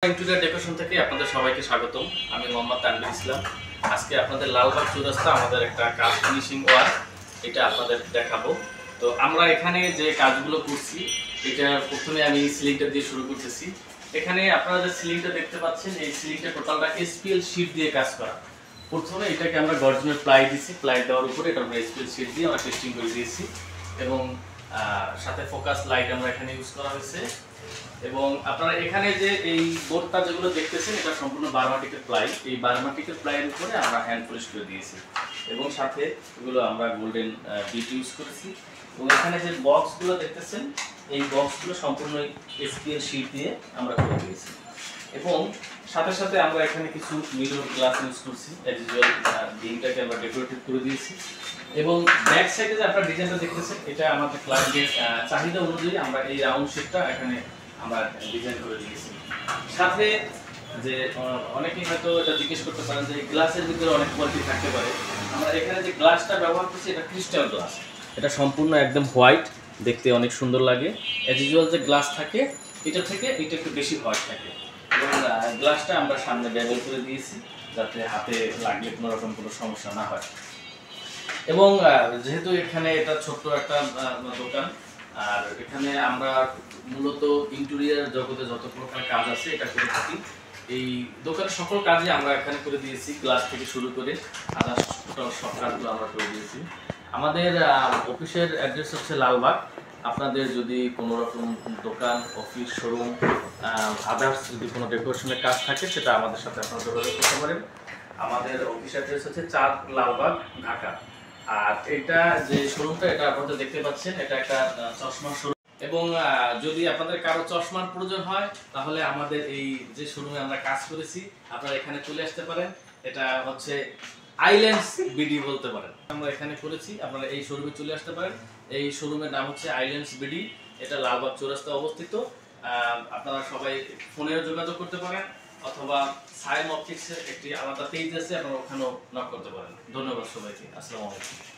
Interior decoration থেকে আপনাদের সবাইকে স্বাগতম। আমি মোহাম্মদ তানভীর ইসলাম। আজকে আপনাদের লালবাগ চৌরাস্তা আমাদের একটা কাজ ফিনিশিং ওয়ার্ক, এটা আপনাদের দেখাবো। তো আমরা এখানে যে কাজগুলো করছি, এটা প্রথমে আমি সিলিংটা দিয়ে শুরু করতেছি। এখানে আপনারা যে সিলিংটা দেখতে পাচ্ছেন, এই সিলিংটা টোটালটা এসপিএল শীট দিয়ে কাজ করা। প্রথমে এটাকে আমরা গর্জনের প্লাই দিয়েছি, প্লাই দেওয়ার উপরে এটা আমরা এসপিএল শীট দিয়ে আমরা টেস্টিং করে দিয়েছি এবং সাথে ফোকাস লাইট আমরা এখানে ইউজ করা হয়েছে। এবং আপনারা এখানে যে এই বোর্ডটা যেগুলো দেখতেছেন, এটা সম্পূর্ণ বার্মাটিকের প্লাই। এই বার্মাটিকের প্লাইয়ের উপরে আমরা হ্যান্ড পলিশ করে দিয়েছি এবং সাথে এগুলো আমরা গোল্ডেন বিট ইউজ করেছি। এবং এখানে যে বক্সগুলো দেখতেছেন, এই বক্সগুলো সম্পূর্ণ এসপিএল শীট দিয়ে আমরা করে দিয়েছি। এবং সাথে সাথে আমরা এখানে কিছু মিরর গ্লাস ইউজ করছি, অ্যাজ ইউজুয়াল বিমটাকে আমরা ডেকোরেটিভ করে দিয়েছি। এবং ব্যাক সাইডে যে আপনারা ডিজাইনটা দেখতেছেন, এটা আমাদের ক্লায়েন্টের চাহিদা অনুযায়ী আমরা এই রাউন্ড শেপটা এখানে আমরা ডিজাইন করে দিয়েছি। সাথে যে অনেকেই হয়তো এটা জিজ্ঞেস করতে পারেন যে গ্লাসের ভিতরে অনেক কোয়ালিটি থাকতে পারে। আমরা এখানে যে গ্লাসটা ব্যবহার করছি, এটা ক্রিস্টাল গ্লাস। এটা সম্পূর্ণ একদম হোয়াইট, দেখতে অনেক সুন্দর লাগে। অ্যাজ ইউজুয়াল যে গ্লাস থাকে, এটা থেকে এটা একটু বেশি হোয়াইট থাকে। এবং গ্লাসটা আমরা সামনে ব্যবহার করে দিয়েছি যাতে হাতে লাগলে কোনো রকম কোনো সমস্যা না হয়। এবং যেহেতু এখানে এটা ছোট্ট একটা দোকান, আর এখানে আমরা মূলত ইন্টেরিয়র জগতে যত প্রকার কাজ আছে এটা করে থাকি। এই দোকানের সকল কাজই আমরা এখানে করে দিয়েছি, গ্লাস থেকে শুরু করে আদার্স সব কাজগুলো আমরা করে দিয়েছি। আমাদের অফিসের অ্যাড্রেস হচ্ছে লালবাগ। আপনাদের যদি কোনো রকম দোকান, অফিস, শোরুম, আদার্স যদি কোনো ডেকোরেশনের কাজ থাকে, সেটা আমাদের সাথে আপনারা যোগাযোগ করতে পারেন। আমাদের অফিস অ্যাড্রেস হচ্ছে 4 লালবাগ, ঢাকা। আর এটা যে শোরুমটা, এটা আপনারা দেখতে পাচ্ছেন, এটা একটা চশমার শোরুম। এবং যদি আপনাদের কারো চশমার প্রয়োজন হয়, তাহলে আমাদের এই যে শোরুমে আমরা কাজ করেছি, আপনারা এখানে চলে আসতে পারেন। এটা হচ্ছে আইল্যান্ডস বিডি বলতে পারেন, আমরা এখানে করেছি। আপনারা এই শোরুমে চলে আসতে পারেন। এই শোরুমের নাম হচ্ছে আইল্যান্ডস বিডি। এটা লালবাগ চৌরাস্তায় অবস্থিত। আপনারা সবাই ফোনেও যোগাযোগ করতে পারেন, অথবা সাইম অপটিক্সের একটি আলাদা পেজ আছে, আপনারা ওখানেও নক করতে পারেন। ধন্যবাদ সবাইকে। আসসালামু আলাইকুম।